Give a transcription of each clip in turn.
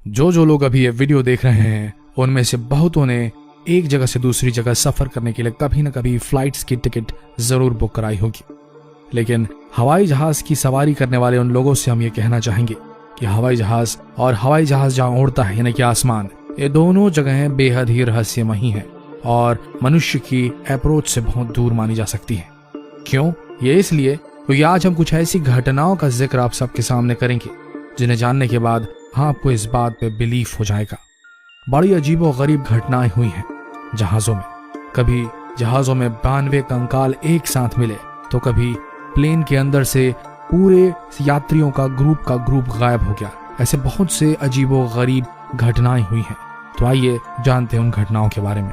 जो लोग अभी ये वीडियो देख रहे हैं उनमें से बहुतों ने एक जगह से दूसरी जगह सफर करने के लिए कभी न कभी फ्लाइट्स की टिकट जरूर बुक कराई होगी। लेकिन हवाई जहाज की सवारी करने वाले उन लोगों से हम ये कहना चाहेंगे कि हवाई जहाज और हवाई जहाज जहां उड़ता है यानी कि आसमान, ये दोनों जगहें बेहद ही रहस्यमयी हैं और मनुष्य की अप्रोच से बहुत दूर मानी जा सकती हैं। क्यों? ये इसलिए क्योंकि आज हम कुछ ऐसी घटनाओं का जिक्र आप सबके सामने करेंगे जिन्हें जानने के बाद आपको इस बात पे बिलीफ हो जाएगा। बड़ी अजीबो गरीब घटनाएं हुई हैं जहाजों में। कभी जहाजों में 92 कंकाल एक साथ मिले तो कभी प्लेन के अंदर से पूरे यात्रियों का ग्रुप गायब हो गया। ऐसे बहुत से अजीबो गरीब घटनाएं हुई हैं। तो आइए जानते हैं उन घटनाओं के बारे में।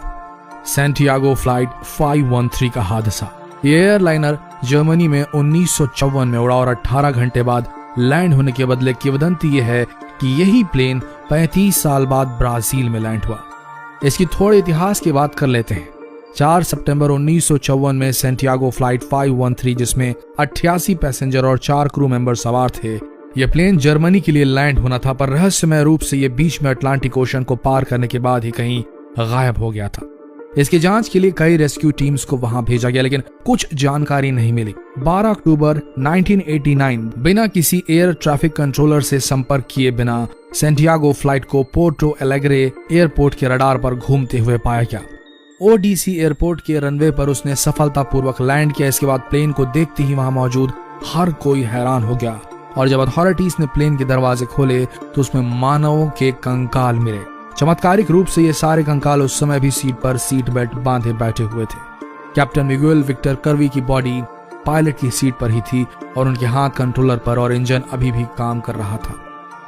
सैंटियागो फ्लाइट 513 का हादसा। ये एयरलाइनर जर्मनी में 1954 में उड़ा और 18 घंटे बाद लैंड होने के बदले किंवदंती यह है कि यही प्लेन 35 साल बाद ब्राजील में लैंड हुआ। इसकी थोड़े इतिहास की बात कर लेते हैं। 4 सितंबर 1954 में सैंटियागो फ्लाइट 513 जिसमें 88 पैसेंजर और 4 क्रू मेंबर सवार थे, यह प्लेन जर्मनी के लिए लैंड होना था, पर रहस्यमय रूप से यह बीच में अटलांटिक ओशन को पार करने के बाद ही कहीं गायब हो गया था। इसकी जांच के लिए कई रेस्क्यू टीम्स को वहां भेजा गया लेकिन कुछ जानकारी नहीं मिली। 12 अक्टूबर 1989 बिना किसी एयर ट्रैफिक कंट्रोलर से संपर्क किए बिना सैंटियागो फ्लाइट को पोर्टो एलेग्रे एयरपोर्ट के रडार पर घूमते हुए पाया गया। ओडीसी एयरपोर्ट के रनवे पर उसने सफलतापूर्वक लैंड किया। इसके बाद प्लेन को देखते ही वहां मौजूद हर कोई हैरान हो गया और जब अथॉरिटीज ने प्लेन के दरवाजे खोले तो उसमें मानवों के कंकाल मिले। चमत्कारिक रूप से ये सारे कंकाल उस समय भी सीट पर सीट बेल्ट बांधे बैठे हुए थे। कैप्टन मिगुएल विक्टर कर्वी की बॉडी पायलट की सीट पर ही थी और उनके हाथ कंट्रोलर पर और इंजन अभी भी काम कर रहा था।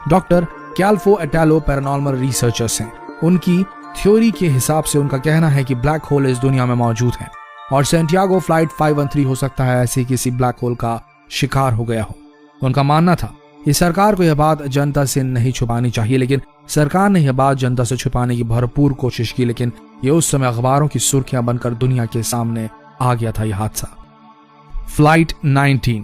डॉक्टर कैल्फो एटालो पैरानॉर्मल रिसर्चर्स हैं। उनकी थ्योरी के हिसाब से उनका कहना है कि ब्लैक होल इस दुनिया में मौजूद है और सैंटियागो फ्लाइट 513 हो सकता है ऐसे किसी ब्लैक होल का शिकार हो गया हो। उनका मानना था कि सरकार को यह बात जनता से नहीं छुपानी चाहिए, लेकिन सरकार ने यह बात जनता से छुपाने की भरपूर कोशिश की, लेकिन यह उस समय अखबारों की सुर्खियां बनकर दुनिया के सामने आ गया था यह हादसा। फ्लाइट 19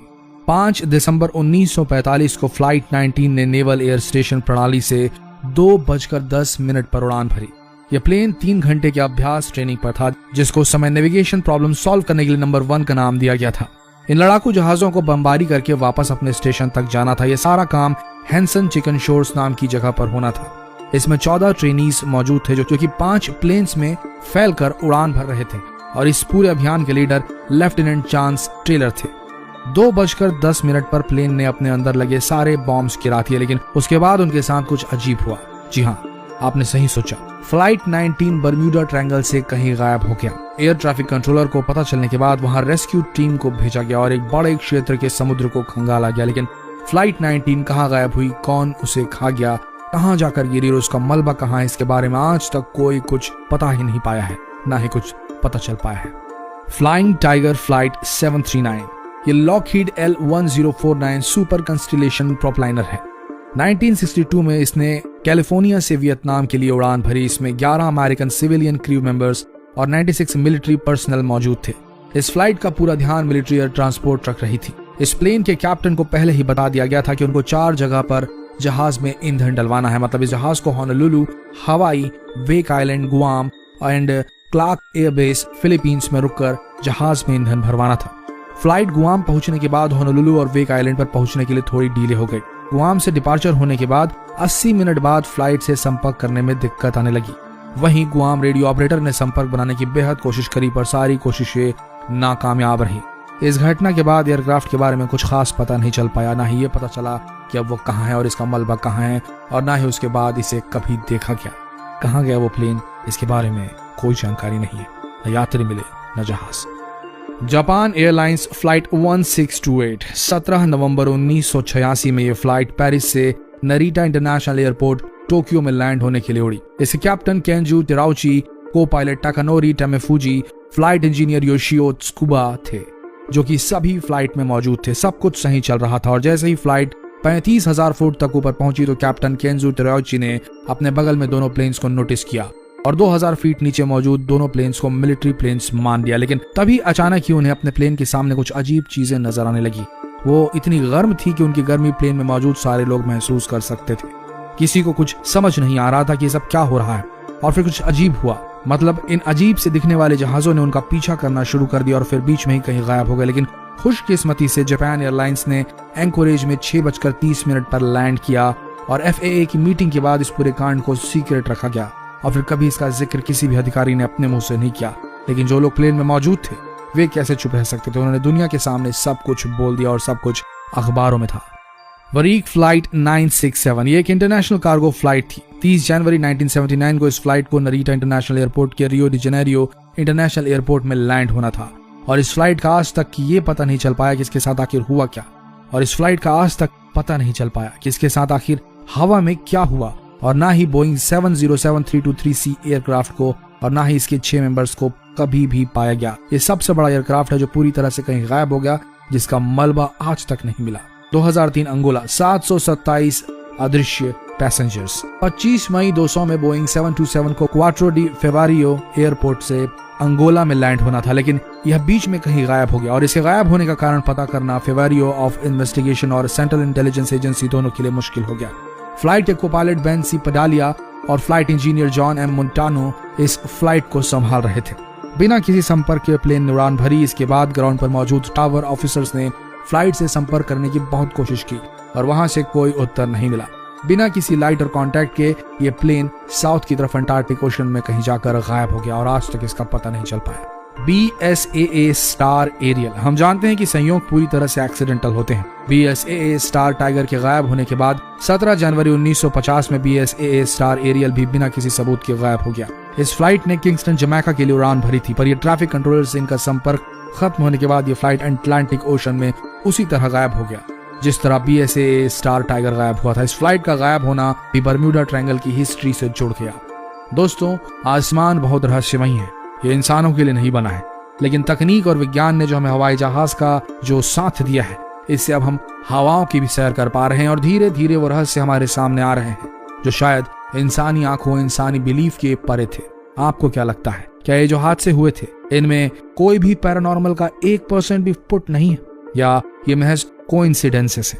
5 दिसंबर 1945 को फ्लाइट 19 ने नेवल एयर स्टेशन प्रणाली से 2:10 पर उड़ान भरी। यह प्लेन 3 घंटे के अभ्यास ट्रेनिंग पर था, जिसको उस समय नेविगेशन प्रॉब्लम सॉल्व करने के लिए नंबर 1 का नाम दिया गया था। इन लड़ाकू जहाजों को बमबारी करके वापस अपने स्टेशन तक जाना था। यह सारा काम हैंसन चिकन शोर्स नाम की जगह पर होना था। इसमें 14 ट्रेनीज मौजूद थे जो कि 5 प्लेन्स में फैलकर उड़ान भर रहे थे और इस पूरे अभियान के लीडर लेफ्टिनेंट चांस टेलर थे। 2:10 पर प्लेन ने अपने अंदर लगे सारे बॉम्ब्स गिरा दिए, लेकिन उसके बाद उनके साथ कुछ अजीब हुआ। जी हाँ, आपने सही सोचा। फ्लाइट 19 बर्म्यूडा ट्रायंगल से कहीं गायब हो गया। एयर ट्रैफिक कंट्रोलर को पता चलने के बाद वहां रेस्क्यू टीम को भेजा गया और एक बड़े क्षेत्र के समुद्र को खंगाला गया, लेकिन फ्लाइट 19 कहाँ गायब हुई, कौन उसे खा गया, कहाँ जाकर गिरी और उसका मलबा कहाँ है, इसके बारे में आज तक कोई कुछ पता ही नहीं पाया है, ना ही कुछ पता चल पाया है। फ्लाइंग टाइगर फ्लाइट 739 ये लॉकहीड L1049 सुपर कंस्टिलेशन प्रोपलाइनर है। 1962 में इसने कैलिफोर्निया से वियतनाम के लिए उड़ान भरी। इसमें 11 अमेरिकन सिविलियन क्रू मेंबर्स और 96 मिलिट्री पर्सनल मौजूद थे। इस फ्लाइट का पूरा ध्यान मिलिट्री एयर ट्रांसपोर्ट रख रही थी। इस प्लेन के कैप्टन को पहले ही बता दिया गया था कि उनको 4 जगह पर जहाज में ईंधन डलवाना है। मतलब इस जहाज को Honolulu, Hawaii, Wake Island, Guam and Clark airbase Philippines में रुककर जहाज में ईंधन भरवाना था। फ्लाइट गुआम पहुंचने के बाद होनोलुलु और वेक आइलैंड पर पहुंचने के लिए थोड़ी डीले हो गई। गुआम से डिपार्चर होने के बाद 80 मिनट बाद फ्लाइट से संपर्क करने में दिक्कत आने लगी। वहीं गुआम रेडियो ऑपरेटर ने संपर्क बनाने की बेहद कोशिश करी, पर सारी कोशिशें नाकामयाब रही। इस घटना के बाद एयरक्राफ्ट के बारे में कुछ खास पता नहीं चल पाया। ना ही ये पता चला कि अब वो कहाँ है और इसका मलबा कहाँ है, और ना ही उसके बाद इसे कभी देखा गया। कहाँ गया वो प्लेन, इसके बारे में कोई जानकारी नहीं है। न यात्री मिले न जहाज। जापान एयरलाइंस फ्लाइट 1628 17 नवंबर 1986 में ये फ्लाइट पेरिस से नरीटा इंटरनेशनल एयरपोर्ट टोक्यो में लैंड होने के लिए उड़ी। इसके captain Kenju Terauchi, co-pilot Takanori Temefuji, flight engineer Yoshio Tsukuba थे, जो कि सभी फ्लाइट में मौजूद थे। सब कुछ सही चल रहा था और जैसे ही फ्लाइट 35,000 फुट तक ऊपर पहुंची तो कैप्टन केंजू तेराउची ने अपने बगल में दोनों प्लेन्स को नोटिस किया और 2000 फीट नीचे मौजूद दोनों प्लेन्स को मिलिट्री प्लेन्स मान लिया। लेकिन तभी अचानक ही उन्हें अपने प्लेन के सामने कुछ अजीब चीजें नजर आने लगी। वो इतनी गर्म थी कि उनकी गर्मी प्लेन में मौजूद सारे लोग महसूस कर सकते थे। किसी को कुछ समझ नहीं आ रहा था कि ये सब क्या हो रहा है। और फिर कुछ अजीब हुआ, मतलब इन अजीब से दिखने वाले जहाजों ने उनका पीछा करना शुरू कर दिया और फिर बीच में ही कहीं गायब हो गए। लेकिन खुशकिस्मती से जापान एयरलाइंस ने एंकोरेज में 6:30 पर लैंड किया और FAA की मीटिंग के बाद इस पूरे कांड को सीक्रेट रखा गया और फिर कभी इसका जिक्र किसी भी अधिकारी ने अपने मुंह से नहीं किया। लेकिन जो लोग प्लेन में मौजूद थे वे कैसे चुप रह सकते थे। उन्होंने दुनिया के सामने सब कुछ बोल दिया और सब कुछ अखबारों में था। वरीक फ्लाइट 967 ये एक इंटरनेशनल कार्गो फ्लाइट थी। 30 जनवरी 1979 को इस फ्लाइट को नरीटा इंटरनेशनल एयरपोर्ट के Rio de Janeiro international airport में लैंड होना था और इस फ्लाइट का आज तक ये पता नहीं चल पाया कि इसके साथ आखिर हुआ क्या। और इस फ्लाइट का आज तक पता नहीं चल पाया कि इसके साथ आखिर हवा में क्या हुआ और ना ही बोइंग 707-323C एयरक्राफ्ट को और ना ही इसके 6 मेंबर्स को कभी भी पाया गया। ये सबसे बड़ा एयरक्राफ्ट है जो पूरी तरह से कहीं गायब हो गया, जिसका मलबा आज तक नहीं मिला। 2003 अंगोला 727 अदृश्य पैसेंजर्स। 25 मई 200 में बोइंग 727 को क्वाट्रो डी फेवारियो एयरपोर्ट से अंगोला में लैंड होना था, लेकिन यह बीच में कहीं गायब हो गया और इसके गायब होने का कारण पता करना फेवारियो ऑफ इन्वेस्टिगेशन और सेंट्रल इंटेलिजेंस एजेंसी दोनों के लिए मुश्किल हो गया। फ्लाइट के को-पायलट बेन सी पडालिया और फ्लाइट इंजीनियर जॉन एम मोंटानो इस फ्लाइट को संभाल रहे थे। बिना किसी संपर्क के प्लेन ने उड़ान भरी। इसके बाद ग्राउंड पर मौजूद टावर ऑफिसर्स ने फ्लाइट से संपर्क करने की बहुत कोशिश की और वहां से कोई उत्तर नहीं मिला। बिना किसी लाइट और कांटेक्ट के ये प्लेन साउथ की तरफ अंटार्कटिक ओशन में कहीं जाकर गायब हो गया और आज तक इसका पता नहीं चल पाया। BSAA star aerial. हम जानते हैं कि संयोग पूरी तरह से एक्सीडेंटल होते हैं। BSAA स्टार टाइगर के गायब होने के बाद 17 जनवरी 1950 में BSAA स्टार एरियल भी बिना किसी सबूत के गायब हो गया। इस फ्लाइट ने किंगस्टन जमैका के लिए उड़ान भरी थी, पर यह ट्रैफिक कंट्रोलर से इनका संपर्क खत्म होने के बाद ये फ्लाइट अटलांटिक ओशन में उसी तरह गायब हो गया जिस तरह BSAA स्टार टाइगर गायब हुआ था। इस फ्लाइट का गायब होना भी बर्म्यूडा ट्रायंगल की हिस्ट्री से जुड़ गया। दोस्तों, आसमान बहुत रहस्यमयी है। ये इंसानों के लिए नहीं बना है, लेकिन तकनीक और विज्ञान ने जो हमें हवाई जहाज का जो साथ दिया है, इससे अब हम हवाओं की भी सैर कर पा रहे हैं और धीरे धीरे वो रहस्य हमारे सामने आ रहे हैं जो शायद इंसानी आंखों, इंसानी बिलीफ के परे थे। आपको क्या लगता है, क्या ये जो हादसे हुए थे इनमें कोई भी पैरानॉर्मल का 1% भी फुट नहीं है या ये महज कोइंसिडेंसेस है?